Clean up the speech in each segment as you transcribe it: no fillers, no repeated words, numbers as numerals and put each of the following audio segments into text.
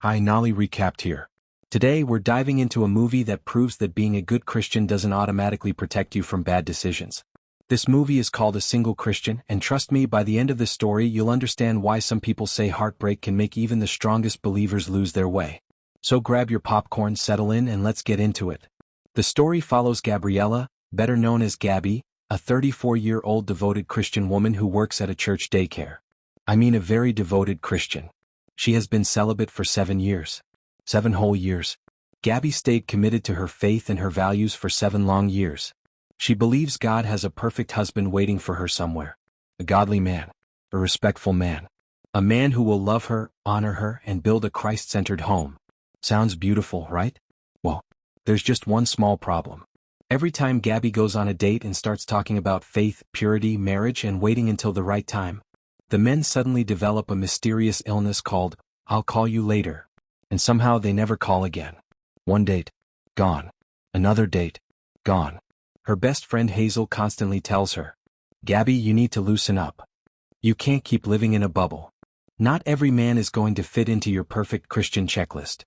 Hi, Nolly recapped here. Today we're diving into a movie that proves that being a good Christian doesn't automatically protect you from bad decisions. This movie is called A Single Christian, and trust me, by the end of the story you'll understand why some people say heartbreak can make even the strongest believers lose their way. So grab your popcorn, settle in, and let's get into it. The story follows Gabriella, better known as Gabby, a 34-year-old devoted Christian woman who works at a church daycare. I mean a very devoted Christian. She has been celibate for 7 years. 7 whole years. Gabby stayed committed to her faith and her values for 7 long years. She believes God has a perfect husband waiting for her somewhere. A godly man. A respectful man. A man who will love her, honor her, and build a Christ-centered home. Sounds beautiful, right? Well, there's just one small problem. Every time Gabby goes on a date and starts talking about faith, purity, marriage, and waiting until the right time, the men suddenly develop a mysterious illness called, "I'll call you later." And somehow they never call again. One date. Gone. Another date. Gone. Her best friend Hazel constantly tells her, "Gabby, you need to loosen up. You can't keep living in a bubble. Not every man is going to fit into your perfect Christian checklist."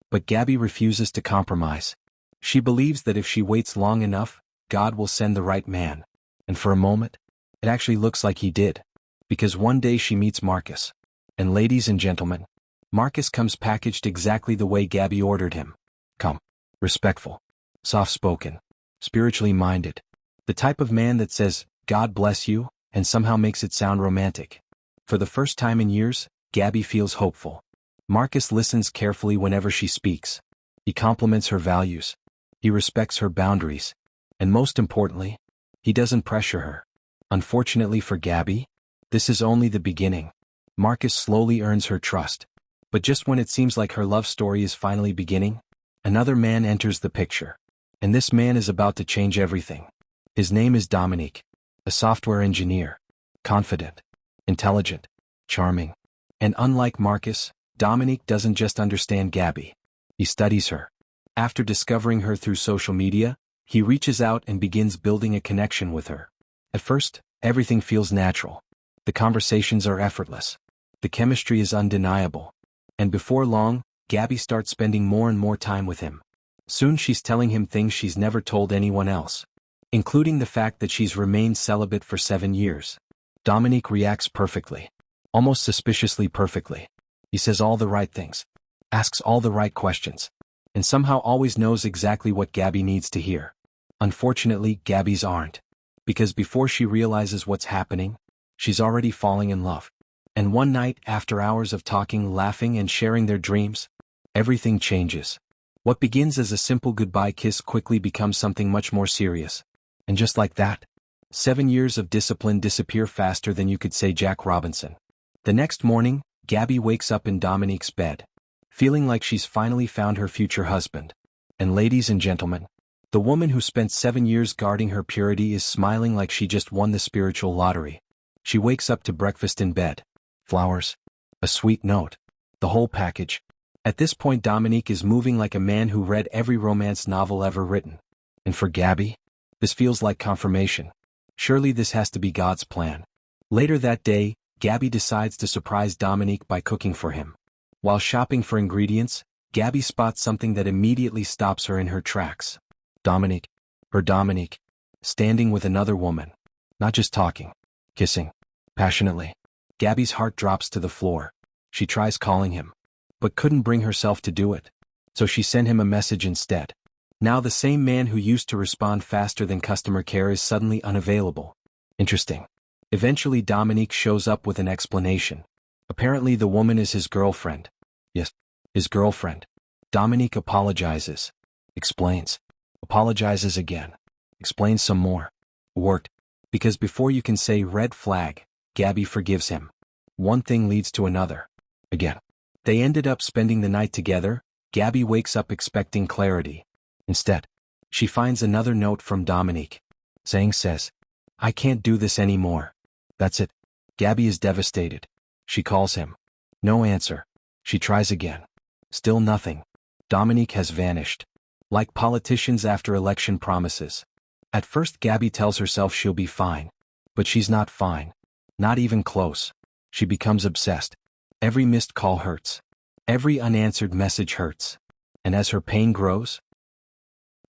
But Gabby refuses to compromise. She believes that if she waits long enough, God will send the right man. And for a moment, it actually looks like he did. Because one day she meets Marcus. And ladies and gentlemen, Marcus comes packaged exactly the way Gabby ordered him. Come. Respectful. Soft-spoken. Spiritually minded. The type of man that says, "God bless you," and somehow makes it sound romantic. For the first time in years, Gabby feels hopeful. Marcus listens carefully whenever she speaks. He compliments her values. He respects her boundaries. And most importantly, he doesn't pressure her. Unfortunately for Gabby, this is only the beginning. Marcus slowly earns her trust. But just when it seems like her love story is finally beginning, another man enters the picture. And this man is about to change everything. His name is Dominique, a software engineer. Confident. Intelligent. Charming. And unlike Marcus, Dominique doesn't just understand Gabby. He studies her. After discovering her through social media, he reaches out and begins building a connection with her. At first, everything feels natural. The conversations are effortless. The chemistry is undeniable. And before long, Gabby starts spending more and more time with him. Soon she's telling him things she's never told anyone else, including the fact that she's remained celibate for 7 years. Dominique reacts perfectly. Almost suspiciously perfectly. He says all the right things. Asks all the right questions. And somehow always knows exactly what Gabby needs to hear. Unfortunately, Gabby's aren't. Because before she realizes what's happening, she's already falling in love. And one night, after hours of talking, laughing, and sharing their dreams, everything changes. What begins as a simple goodbye kiss quickly becomes something much more serious. And just like that, 7 years of discipline disappear faster than you could say Jack Robinson. The next morning, Gabby wakes up in Dominique's bed, feeling like she's finally found her future husband. And ladies and gentlemen, the woman who spent 7 years guarding her purity is smiling like she just won the spiritual lottery. She wakes up to breakfast in bed. Flowers. A sweet note. The whole package. At this point, Dominique is moving like a man who read every romance novel ever written. And for Gabby, this feels like confirmation. Surely this has to be God's plan. Later that day, Gabby decides to surprise Dominique by cooking for him. While shopping for ingredients, Gabby spots something that immediately stops her in her tracks. Dominique. Her Dominique. Standing with another woman. Not just talking. Kissing. Passionately. Gabby's heart drops to the floor. She tries calling him, but couldn't bring herself to do it. So she sent him a message instead. Now the same man who used to respond faster than customer care is suddenly unavailable. Interesting. Eventually Dominique shows up with an explanation. Apparently the woman is his girlfriend. Yes, his girlfriend. Dominique apologizes. Explains. Apologizes again. Explains some more. Worked. Because before you can say red flag, Gabby forgives him. One thing leads to another. Again. They ended up spending the night together. Gabby wakes up expecting clarity. Instead, she finds another note from Dominique. Says, "I can't do this anymore." That's it. Gabby is devastated. She calls him. No answer. She tries again. Still nothing. Dominique has vanished. Like politicians after election promises. At first Gabby tells herself she'll be fine. But she's not fine. Not even close. She becomes obsessed. Every missed call hurts. Every unanswered message hurts. And as her pain grows,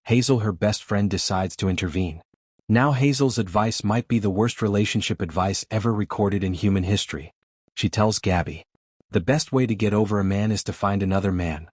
Hazel, her best friend, decides to intervene. Now Hazel's advice might be the worst relationship advice ever recorded in human history. She tells Gabby, the best way to get over a man is to find another man.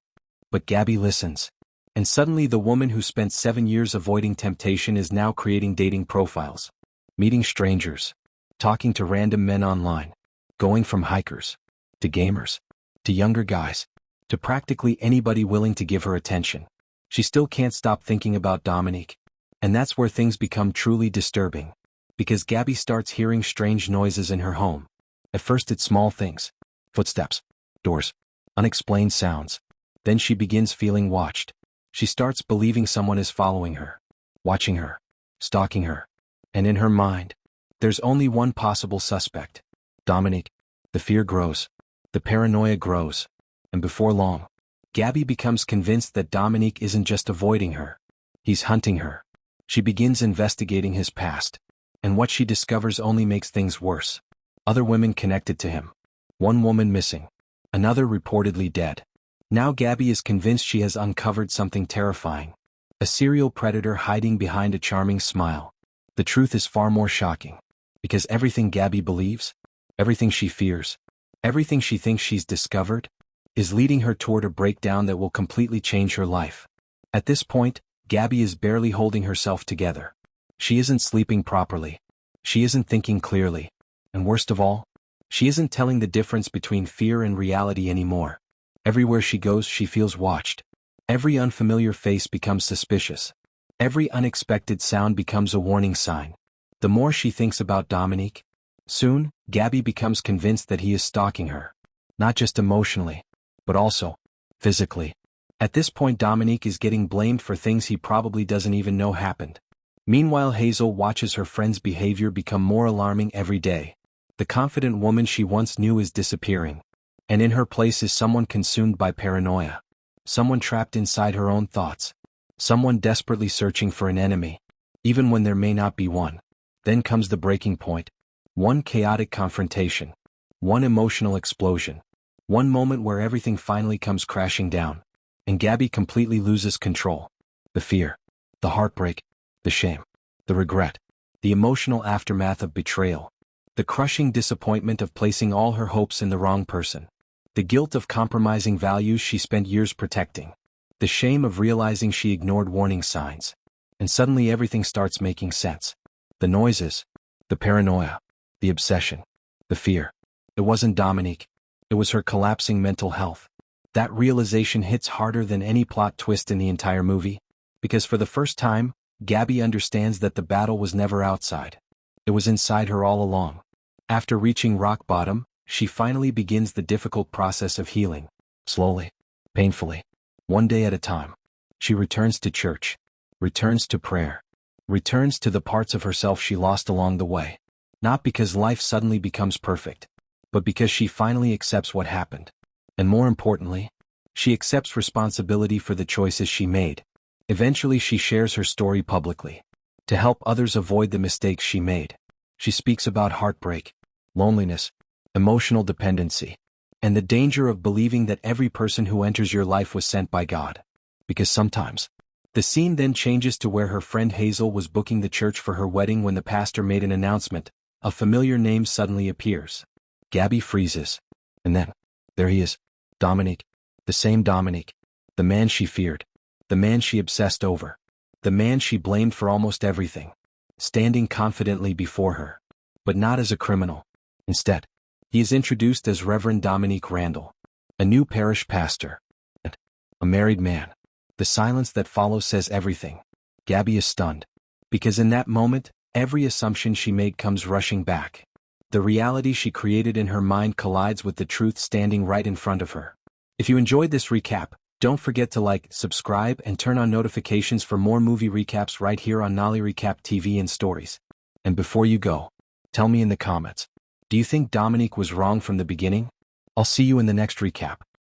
But Gabby listens. And suddenly the woman who spent 7 years avoiding temptation is now creating dating profiles, meeting strangers, talking to random men online, going from hikers to gamers to younger guys to practically anybody willing to give her attention. She still can't stop thinking about Dominique. And that's where things become truly disturbing. Because Gabby starts hearing strange noises in her home. At first it's small things. Footsteps, doors, unexplained sounds. Then she begins feeling watched. She starts believing someone is following her, watching her, stalking her. And in her mind, there's only one possible suspect: Dominique. The fear grows. The paranoia grows. And before long, Gabby becomes convinced that Dominique isn't just avoiding her. He's hunting her. She begins investigating his past. And what she discovers only makes things worse. Other women connected to him. One woman missing. Another reportedly dead. Now Gabby is convinced she has uncovered something terrifying. A serial predator hiding behind a charming smile. The truth is far more shocking. Because everything Gabby believes, everything she fears, everything she thinks she's discovered, is leading her toward a breakdown that will completely change her life. At this point, Gabby is barely holding herself together. She isn't sleeping properly. She isn't thinking clearly. And worst of all, she isn't telling the difference between fear and reality anymore. Everywhere she goes, she feels watched. Every unfamiliar face becomes suspicious. Every unexpected sound becomes a warning sign. The more she thinks about Dominique, soon, Gabby becomes convinced that he is stalking her. Not just emotionally, but also physically. At this point, Dominique is getting blamed for things he probably doesn't even know happened. Meanwhile, Hazel watches her friend's behavior become more alarming every day. The confident woman she once knew is disappearing. And in her place is someone consumed by paranoia. Someone trapped inside her own thoughts. Someone desperately searching for an enemy, even when there may not be one. Then comes the breaking point. One chaotic confrontation. One emotional explosion. One moment where everything finally comes crashing down. And Gabby completely loses control. The fear, the heartbreak, the shame, the regret, the emotional aftermath of betrayal. The crushing disappointment of placing all her hopes in the wrong person. The guilt of compromising values she spent years protecting. The shame of realizing she ignored warning signs. And suddenly everything starts making sense. The noises, the paranoia, the obsession, the fear. It wasn't Dominique. It was her collapsing mental health. That realization hits harder than any plot twist in the entire movie. Because for the first time, Gabby understands that the battle was never outside. It was inside her all along. After reaching rock bottom, she finally begins the difficult process of healing. Slowly, painfully, one day at a time. She returns to church, returns to prayer, returns to the parts of herself she lost along the way. Not because life suddenly becomes perfect, but because she finally accepts what happened. And more importantly, she accepts responsibility for the choices she made. Eventually she shares her story publicly. To help others avoid the mistakes she made. She speaks about heartbreak, loneliness, emotional dependency, and the danger of believing that every person who enters your life was sent by God. Because sometimes, the scene then changes to where her friend Hazel was booking the church for her wedding when the pastor made an announcement. A familiar name suddenly appears. Gabby freezes. And then, there he is, Dominique. The same Dominique. The man she feared. The man she obsessed over. The man she blamed for almost everything. Standing confidently before her. But not as a criminal. Instead, he is introduced as Reverend Dominique Randall, a new parish pastor, and a married man. The silence that follows says everything. Gabby is stunned. Because in that moment, every assumption she made comes rushing back. The reality she created in her mind collides with the truth standing right in front of her. If you enjoyed this recap, don't forget to like, subscribe, and turn on notifications for more movie recaps right here on Nolly Recap TV and Stories. And before you go, tell me in the comments, do you think Dominique was wrong from the beginning? I'll see you in the next recap.